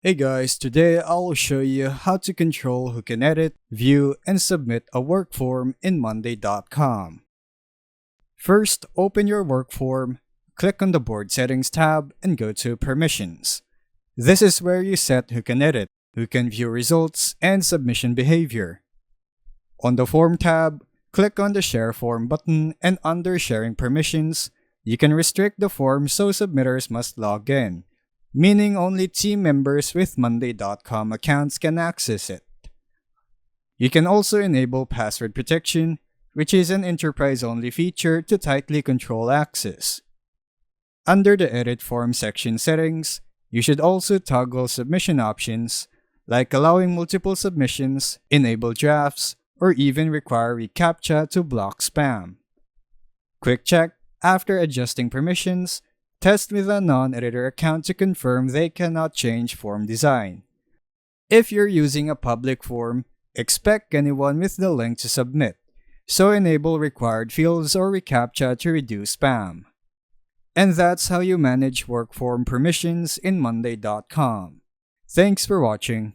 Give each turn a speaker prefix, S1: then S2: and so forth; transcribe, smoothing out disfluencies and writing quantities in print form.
S1: Hey guys, today I'll show you how to control who can edit, view, and submit a work form in Monday.com. First, open your work form, click on the Board Settings tab, and go to Permissions. This is where you set who can edit, who can view results, and submission behavior. On the Form tab, click on the Share Form button, and under Sharing Permissions, you can restrict the form so submitters must log in, meaning only team members with Monday.com accounts can access it. You can also enable password protection, which is an enterprise-only feature to tightly control access. Under the Edit Form section settings, you should also toggle submission options, like allowing multiple submissions, enable drafts, or even require reCAPTCHA to block spam. Quick check, after adjusting permissions, test with a non-editor account to confirm they cannot change form design. If you're using a public form, expect anyone with the link to submit, so enable required fields or reCAPTCHA to reduce spam. And that's how you manage work form permissions in Monday.com. Thanks for watching.